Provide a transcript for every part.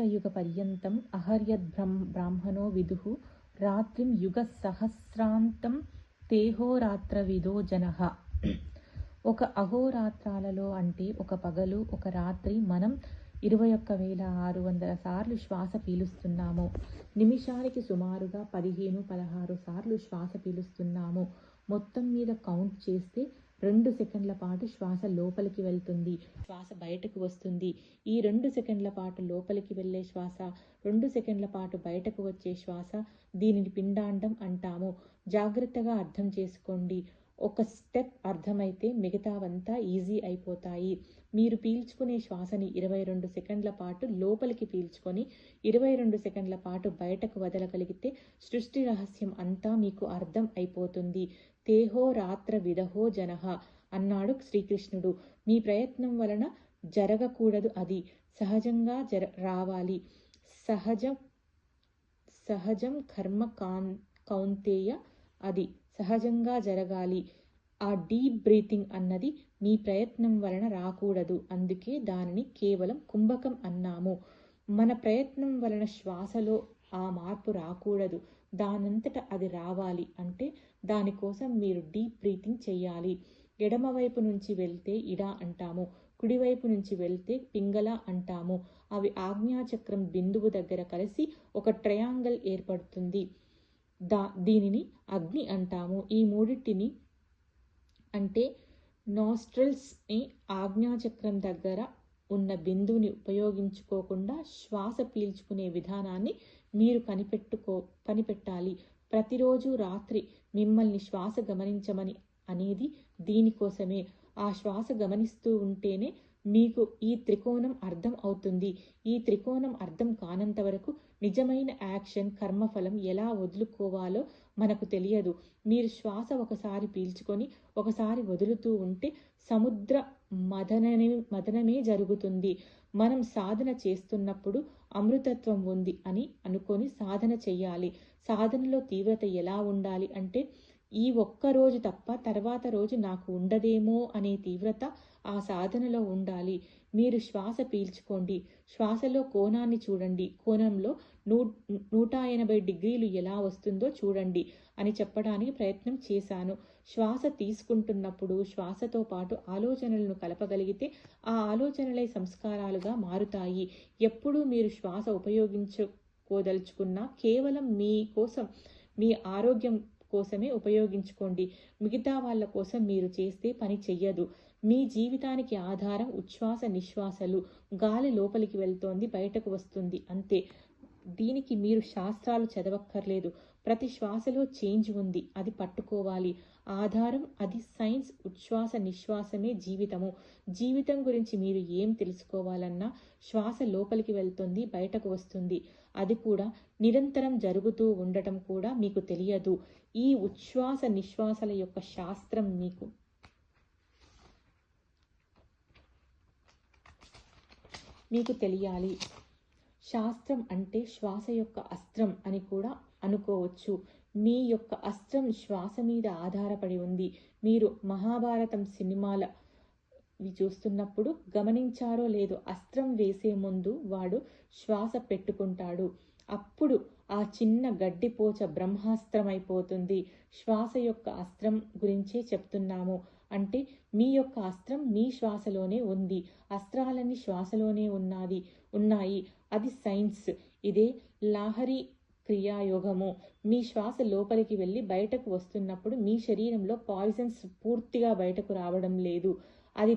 ద్వాపరయుగ పర్యంతం అహర్యద్ బ్రాహ్మణో విదుః రాత్రిం యుగ సహస్రాంతం తేహోరాత్ర విదో జనః. ఒక అహోరాత్రాలలో అంటే ఒక పగలు ఒక రాత్రి మనం 21,600 సార్లు శ్వాస పీలుస్తున్నాము. నిమిషానికి సుమారుగా 15-16 సార్లు శ్వాస పీలుస్తున్నాము. మొత్తం మీద కౌంట్ చేస్తే 2 సెకండ్ల పాటు శ్వాస లోపలికి వెళ్తుంది, శ్వాస బయటకు వస్తుంది. ఈ 2 సెకండ్ల పాటు లోపలికి వెళ్ళే శ్వాస, 2 సెకండ్ల పాటు బయటకు వచ్చే శ్వాస, దీనిని పిండాండం అంటాము. జాగ్రత్తగా అర్థం చేసుకోండి. ఒక స్టెప్ అర్థమైతే మిగతావంతా ఈజీ అయిపోతాయి. మీరు పీల్చుకునే శ్వాసని 22 సెకండ్ల పాటు లోపలికి పీల్చుకొని 22 సెకండ్ల పాటు బయటకు వదలగలిగితే సృష్టి రహస్యం అంతా మీకు అర్థం అయిపోతుంది. తేహో రాత్ర విదహో జనః అన్నాడు శ్రీకృష్ణుడు. మీ ప్రయత్నం వలన జరగకూడదు, అది సహజంగా రావాలి. సహజం కర్మ కౌంతేయ, అది సహజంగా జరగాలి. ఆ డీప్ బ్రీతింగ్ అన్నది మీ ప్రయత్నం వలన రాకూడదు, అందుకే దానిని కేవలం కుంభకం అన్నాము. మన ప్రయత్నం వలన శ్వాసలో ఆ మార్పు రాకూడదు, దానంతట అది రావాలి అంటే దానికోసం మీరు డీప్ బ్రీతింగ్ చెయ్యాలి. ఎడమవైపు నుంచి వెళ్తే ఇడా అంటాము, కుడివైపు నుంచి వెళ్తే పింగళ అంటాము. అవి ఆజ్ఞాచక్రం బిందువు దగ్గర కలిసి ఒక ట్రయాంగిల్ ఏర్పడుతుంది. దీనిని అగ్ని అంటాము. ఈ మూడింటిని అంటే నాస్ట్రల్స్ని ఆజ్ఞాచక్రం దగ్గర ఉన్న బిందువుని ఉపయోగించుకోకుండా శ్వాస పీల్చుకునే విధానాన్ని మీరు కనిపెట్టాలి. ప్రతిరోజు రాత్రి మిమ్మల్ని శ్వాస గమనించమని అనేది దీనికోసమే. ఆ శ్వాస గమనిస్తూ ఉంటేనే మీకు ఈ త్రికోణం అర్థం అవుతుంది. ఈ త్రికోణం అర్థం కానంత వరకు నిజమైన యాక్షన్, కర్మఫలం ఎలా వదులుకోవాలో మనకు తెలియదు. మీరు శ్వాస ఒకసారి పీల్చుకొని ఒకసారి వదులుతూ ఉంటే సముద్ర మదనమే జరుగుతుంది. మనం సాధన చేస్తున్నప్పుడు అమృతత్వం ఉంది అని అనుకొని సాధన చెయ్యాలి. సాధనలో తీవ్రత ఎలా ఉండాలి అంటే ఈ ఒక్క రోజు తప్ప తర్వాత రోజు నాకు ఉండదేమో అనే తీవ్రత ఆ సాధనలో ఉండాలి. మీరు శ్వాస పీల్చుకోండి, శ్వాసలో కోణాన్ని చూడండి, కోణంలో 180 డిగ్రీలు ఎలా వస్తుందో చూడండి అని చెప్పడానికి ప్రయత్నం చేశాను. శ్వాస తీసుకుంటున్నప్పుడు శ్వాసతో పాటు ఆలోచనలను కలపగలిగితే ఆ ఆలోచనలే సంస్కారాలుగా మారుతాయి. ఎప్పుడూ మీరు శ్వాస ఉపయోగించుకోదలుచుకున్నా కేవలం మీకోసం, మీ ఆరోగ్యం కోసమే ఉపయోగించుకోండి. మిగతా వాళ్ళ కోసం మీరు చేస్తే పని చెయ్యదు. మీ జీవితానికి ఆధారం ఉచ్ఛ్వాస నిశ్వాసలు. గాలి లోపలికి వెళ్తోంది, బయటకు వస్తుంది, అంతే. దీనికి మీరు శాస్త్రాలు చదవక్కర్లేదు. ప్రతి శ్వాసలో చేంజ్ ఉంది, అది పట్టుకోవాలి. ఆధారం అది సైన్స్. ఉచ్ఛ్వాస నిశ్వాసమే జీవితము. జీవితం గురించి మీరు ఏం తెలుసుకోవాలన్నా శ్వాస లోపలికి వెళ్తుంది, బయటకు వస్తుంది, అది కూడా నిరంతరం జరుగుతూ ఉండటం కూడా మీకు తెలియదు. ఈ ఉచ్ఛ్వాస నిశ్వాసల యొక్క శాస్త్రం మీకు తెలియాలి. శాస్త్రం అంటే శ్వాస యొక్క అస్త్రం అని కూడా అనుకోవచ్చు. మీ యొక్క అస్త్రం శ్వాస మీద ఆధారపడి ఉంది. మీరు మహాభారతం సినిమాల చూస్తున్నప్పుడు గమనించారో లేదో, అస్త్రం వేసే ముందు వాడు శ్వాస పెట్టుకుంటాడు. అప్పుడు ఆ చిన్న గడ్డిపోచ బ్రహ్మాస్త్రం అయిపోతుంది. శ్వాస యొక్క అస్త్రం గురించే చెప్తున్నాము. అంటే మీ యొక్క అస్త్రం మీ శ్వాసలోనే ఉంది. అస్త్రాలన్నీ శ్వాసలోనే ఉన్నాయి. అది సైన్స్. ఇదే లాహరి క్రియాయోగము. మీ శ్వాస లోపలికి వెళ్ళి బయటకు వస్తున్నప్పుడు మీ శరీరంలో పాయిజన్స్ పూర్తిగా బయటకు రావడం లేదు. అది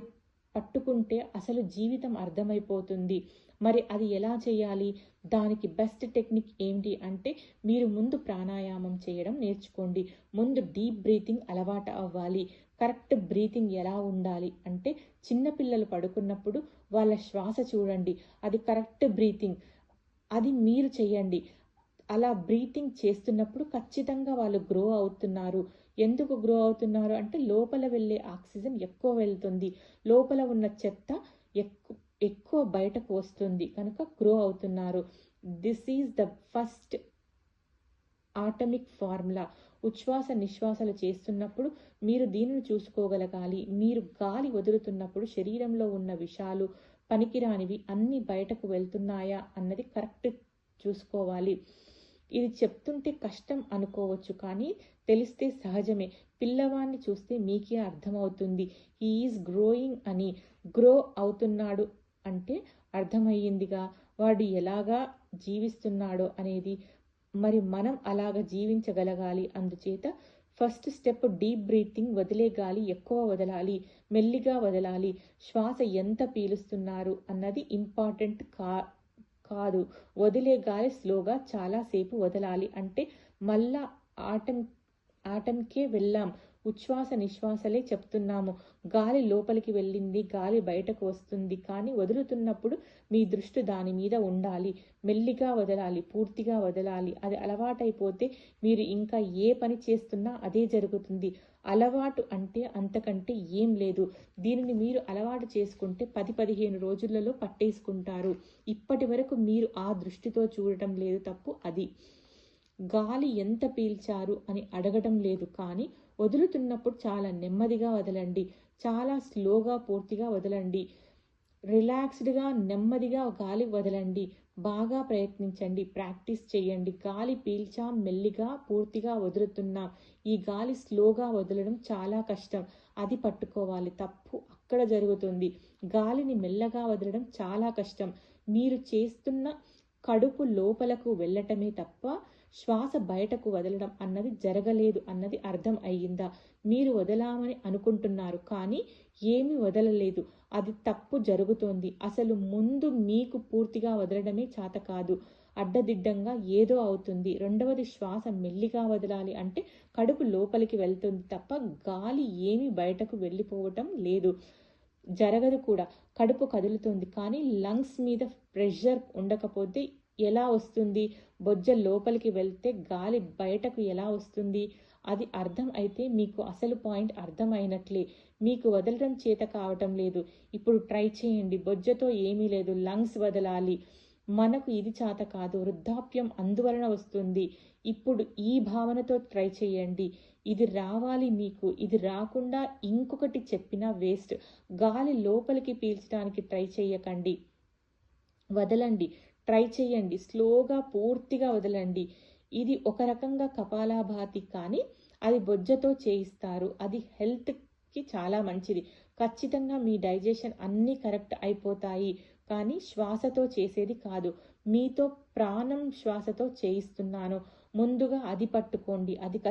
పట్టుకుంటే అసలు జీవితం అర్థమైపోతుంది. మరి అది ఎలా చేయాలి? దానికి బెస్ట్ టెక్నిక్ ఏంటి అంటే మీరు ముందు ప్రాణాయామం చేయడం నేర్చుకోండి. ముందు డీప్ బ్రీతింగ్ అలవాటు అవ్వాలి. కరెక్ట్ బ్రీతింగ్ ఎలా ఉండాలి అంటే చిన్నపిల్లలు పడుకున్నప్పుడు వాళ్ళ శ్వాస చూడండి, అది కరెక్ట్ బ్రీతింగ్. అది మీరు చెయ్యండి. అలా బ్రీతింగ్ చేస్తున్నప్పుడు ఖచ్చితంగా వాళ్ళు గ్రో అవుతున్నారు. ఎందుకు గ్రో అవుతున్నారు అంటే లోపల వెళ్ళే ఆక్సిజన్ ఎక్కువ వెళ్తుంది, లోపల ఉన్న చెత్త ఎక్కువ బయటకు వస్తుంది, కనుక గ్రో అవుతున్నారు. This is the first atomic formula. ఉచ్ఛ్వాస నిశ్వాసాలు చేస్తున్నప్పుడు మీరు దీనిని చూసుకోగలగాలి. మీరు గాలి వదులుతున్నప్పుడు శరీరంలో ఉన్న విషాలు పనికిరానివి అన్నీ బయటకు వెళ్తున్నాయా అన్నది కరెక్ట్ చూసుకోవాలి. ఇది చెప్తుంటే కష్టం అనుకోవచ్చు, కానీ తెలిస్తే సహజమే. పిల్లవాడిని చూస్తే మీకే అర్థమవుతుంది. హీ ఈజ్ గ్రోయింగ్ అని. గ్రో అవుతున్నాడు అంటే అర్థమయ్యిందిగా, వాడు ఎలాగా జీవిస్తున్నాడో అనేది. మరి మనం అలాగ జీవించగలగాలి. అందుచేత ఫస్ట్ స్టెప్ డీప్ బ్రీతింగ్. వదిలే గాలి ఎక్కువ వదలాలి, మెల్లిగా వదలాలి. శ్వాస ఎంత పీలుస్తున్నారు అన్నది ఇంపార్టెంట్ కాదు. వదిలే గాలి స్లోగా చాలాసేపు వదలాలి. అంటే మళ్ళా ఆటంకే వెళ్ళాం. ఉచ్ఛ్వాస నిశ్వాసలే చెప్తున్నాము. గాలి లోపలికి వెళ్ళింది, గాలి బయటకు వస్తుంది, కానీ వదులుతున్నప్పుడు మీ దృష్టి దాని మీద ఉండాలి. మెల్లిగా వదలాలి, పూర్తిగా వదలాలి. అది అలవాటైపోతే మీరు ఇంకా ఏ పని చేస్తున్నా అదే జరుగుతుంది. అలవాటు అంటే అంతకంటే ఏం లేదు. దీనిని మీరు అలవాటు చేసుకుంటే 10-15 రోజులలో పట్టేసుకుంటారు. ఇప్పటి వరకు మీరు ఆ దృష్టితో చూడటం లేదు, తప్పు అది. గాలి ఎంత పీల్చారు అని అడగటం లేదు, కానీ వదులుతున్నప్పుడు చాలా నెమ్మదిగా వదలండి. చాలా స్లోగా పూర్తిగా వదలండి. రిలాక్స్డ్గా నెమ్మదిగా గాలి వదలండి. బాగా ప్రయత్నించండి, ప్రాక్టీస్ చేయండి. గాలి పీల్చాం, మెల్లిగా పూర్తిగా వదులుతున్నాం. ఈ గాలి స్లోగా వదలడం చాలా కష్టం. అది పట్టుకోవాలి. తప్పు అక్కడ జరుగుతుంది. గాలిని మెల్లగా వదలడం చాలా కష్టం. మీరు చేస్తున్న కడుపు లోపలకు వెళ్ళటమే తప్ప శ్వాస బయటకు వదలడం అన్నది జరగలేదు అన్నది అర్థం అయ్యిందా? మీరు వదలామని అనుకుంటున్నారు, కానీ ఏమీ వదలలేదు. అది తప్పు జరుగుతోంది. అసలు ముందు మీకు పూర్తిగా వదలడమే చేత కాదు. అడ్డదిడ్డంగా ఏదో అవుతుంది. రెండవది, శ్వాస మెల్లిగా వదలాలి అంటే కడుపు లోపలికి వెళ్తుంది తప్ప గాలి ఏమీ బయటకు వెళ్ళిపోవటం లేదు, జరగదు కూడా. కడుపు కదులుతుంది, కానీ లంగ్స్ మీద ప్రెషర్ ఉండకపోతే ఎలా వస్తుంది? బొజ్జ లోపలికి వెళ్తే గాలి బయటకు ఎలా వస్తుంది? అది అర్థం అయితే మీకు అసలు పాయింట్ అర్థమైనట్లే. మీకు వదలడం చేత కావటం లేదు. ఇప్పుడు ట్రై చేయండి. బొజ్జతో ఏమీ లేదు, లంగ్స్ వదలాలి. మనకు ఇది చేత కాదు, వృద్ధాప్యం అందువలన వస్తుంది. ఇప్పుడు ఈ భావనతో ట్రై చేయండి. ఇది రావాలి మీకు. ఇది రాకుండా ఇంకొకటి చెప్పినా వేస్ట్. గాలి లోపలికి పీల్చడానికి ట్రై చేయకండి, వదలండి. ట్రై చేయండి, స్లోగా పూర్తిగా వదలండి. ఇది ఒక రకంగా కపాలభాతి, కానీ అది బొజ్జతో చేయిస్తారు. అది హెల్త్కి చాలా మంచిది. ఖచ్చితంగా మీ డైజెషన్ అన్నీ కరెక్ట్ అయిపోతాయి, కానీ శ్వాసతో చేసేది కాదు. మీతో ప్రాణం శ్వాసతో చేయిస్తున్నాను. ముందుగా అది పట్టుకోండి. అది